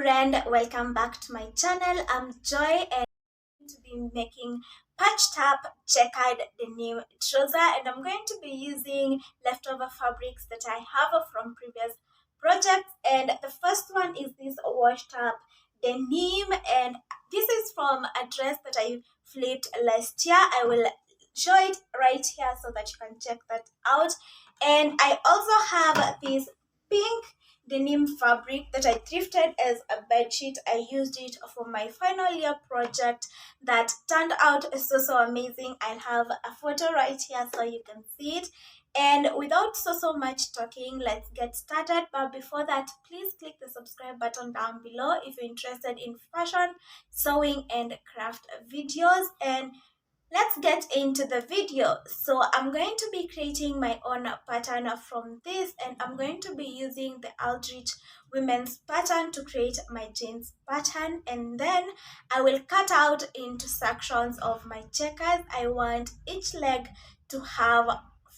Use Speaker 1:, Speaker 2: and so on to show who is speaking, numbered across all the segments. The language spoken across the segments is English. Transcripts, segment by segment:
Speaker 1: friend, welcome back to my channel. I'm Joy and I'm going to be making patched up checkered denim trouser, and I'm going to be using leftover fabrics that I have from previous projects. And the first one is this washed up denim, and this is from a dress that I flipped last year. I will show it right here so that you can check that out. And I also have this pink denim fabric that I thrifted as a bedsheet. I used it for my final year project that turned out so amazing. I'll have a photo right here so you can see it. And without so much talking, let's get started. But before that, please click the subscribe button down below if you're interested in fashion, sewing, and craft videos. And let's get into the video. So I'm going to be creating my own pattern from this, and I'm going to be using the Aldrich women's pattern to create my jeans pattern, and then I will cut out into sections of my checkers. I want each leg to have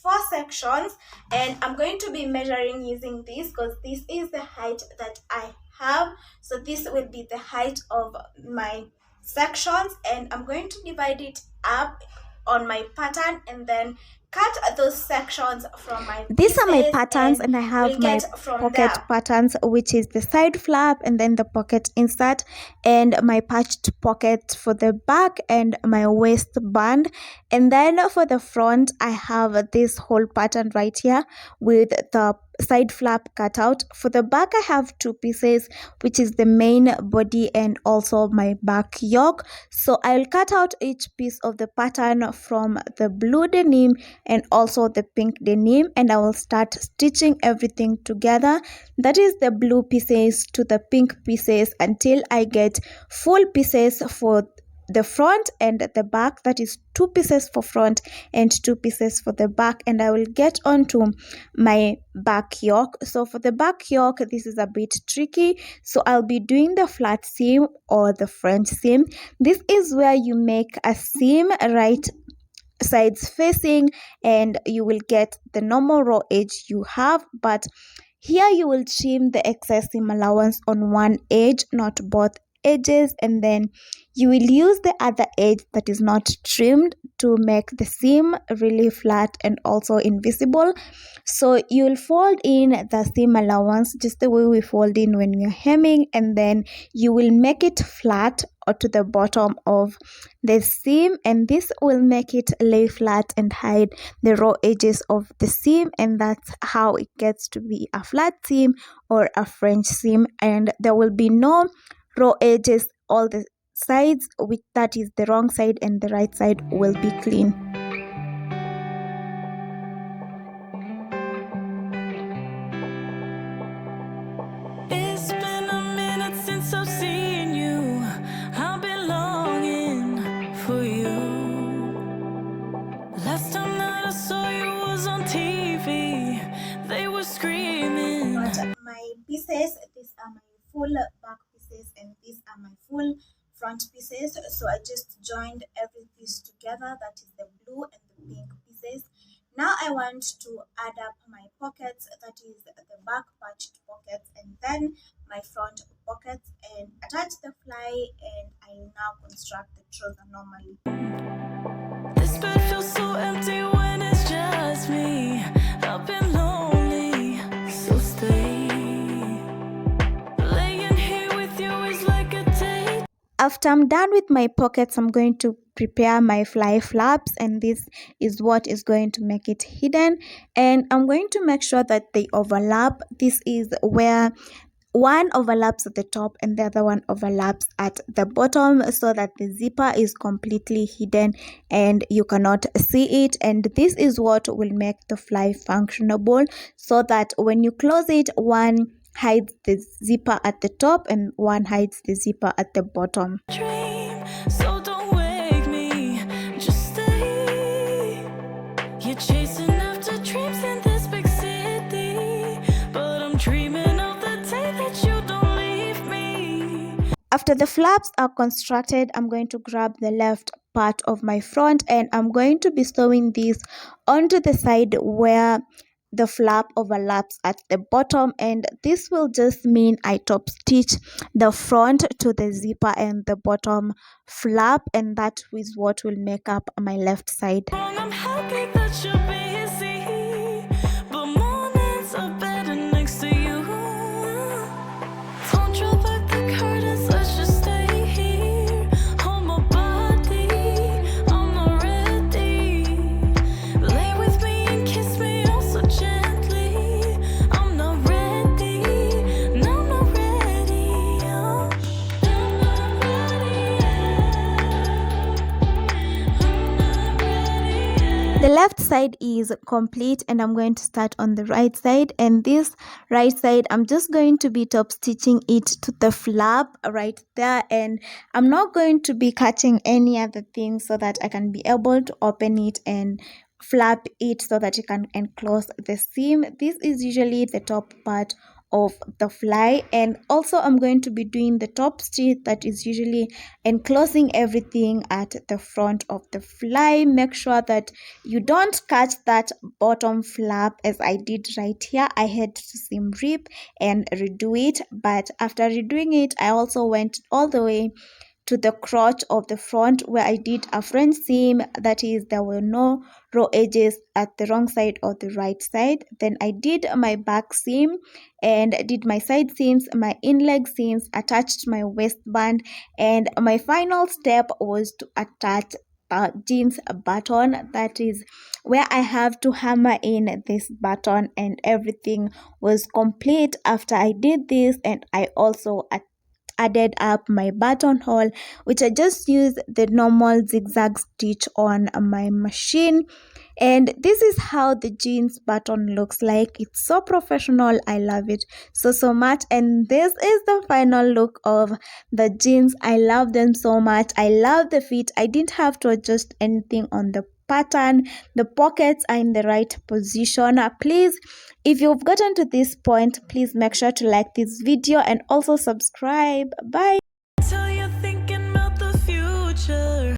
Speaker 1: 4 sections, and I'm going to be measuring using this because this is the height that I have. So this will be the height of my sections, and I'm going to divide it up on my pattern and then cut those sections from my
Speaker 2: these are my patterns, and I have my pocket
Speaker 1: there.
Speaker 2: patterns, which is the side flap and then the pocket insert, and my patched pocket for the back and my waistband. And then for the front, I have this whole pattern right here with the side flap cut out. For the back, I have 2 pieces, which is the main body and also my back yoke. So I'll cut out each piece of the pattern from the blue denim and also the pink denim, and I will start stitching everything together. That is the blue pieces to the pink pieces until I get full pieces for the front and the back. That is 2 pieces for front and 2 pieces for the back, and I will get on to my back yoke. So for the back yoke, this is a bit tricky, so I'll be doing the flat seam or the French seam. This is where you make a seam right sides facing, and you will get the normal raw edge you have, but here you will trim the excess seam allowance on one edge, not both edges, and then you will use the other edge that is not trimmed to make the seam really flat and also invisible. So you will fold in the seam allowance just the way we fold in when we are hemming, and then you will make it flat or to the bottom of the seam, and this will make it lay flat and hide the raw edges of the seam, and that's how it gets to be a flat seam or a French seam. And there will be no raw edges, all the sides, which that is the wrong side and the right side, will be clean.
Speaker 3: It's been a minute since I've seen you. I've been longing for you. Last time that I saw you was on TV. They were screaming.
Speaker 1: My pieces, these are my full back pieces and these are my full front pieces. So I just joined every piece together, that is the blue and the pink pieces. Now I want to add up my pockets, that is the back patched pockets, and then my front pockets, and attach the fly, and I will now construct the trouser normally.
Speaker 3: This bed feels so empty when it's just me. I've been lonely, so stay. Laying here with you is like a day.
Speaker 2: After I'm done with my pockets, I'm going to prepare my fly flaps, and this is what is going to make it hidden, and I'm going to make sure that they overlap. This is where one overlaps at the top and the other one overlaps at the bottom, so that the zipper is completely hidden and you cannot see it. And this is what will make the fly functionable, so that when you close it, one hides the zipper at the top and one hides the zipper at the bottom.
Speaker 3: Dream, so don't wake me, just stay. You're chasing after dreams in this big city, but I'm dreaming of the day that you don't leave me.
Speaker 2: After the flaps are constructed, I'm going to grab the left part of my front, and I'm going to be sewing this onto the side where the flap overlaps at the bottom, and this will just mean I top stitch the front to the zipper and the bottom flap, and that is what will make up my left side.
Speaker 3: I'm happy that you're busy, but mornings are better next to you. Don't draw back the curtains, let's just stay here. Hold my body, I'm not ready. Lay with me and kiss me oh so gently. I'm not ready, no, I'm not ready. Oh. I'm not ready yet.
Speaker 2: The left side is complete, and I'm going to start on the right side, and this right side I'm just going to be top stitching it to the flap right there, and I'm not going to be cutting any other thing so that I can be able to open it and flap it so that you can enclose the seam. This is usually the top part of the fly, and also I'm going to be doing the top stitch that is usually enclosing everything at the front of the fly. Make sure that you don't cut that bottom flap as I did right here. I had to seam rip and redo it, but after redoing it I also went all the way to the crotch of the front where I did a front seam, that is there were no raw edges at the wrong side or the right side. Then I did my back seam and did my side seams, my in-leg seams, attached my waistband, and my final step was to attach a jeans button. That is where I have to hammer in this button, and everything was complete after I did this. And I also added up my buttonhole, which I just used the normal zigzag stitch on my machine. And this is how the jeans button looks like. It's so professional. I love it so much. And this is the final look of the jeans. I love them so much. I love the fit. I didn't have to adjust anything on the pattern. The pockets are in the right position. Please, if you've gotten to this point, please make sure to like this video and also subscribe. Bye.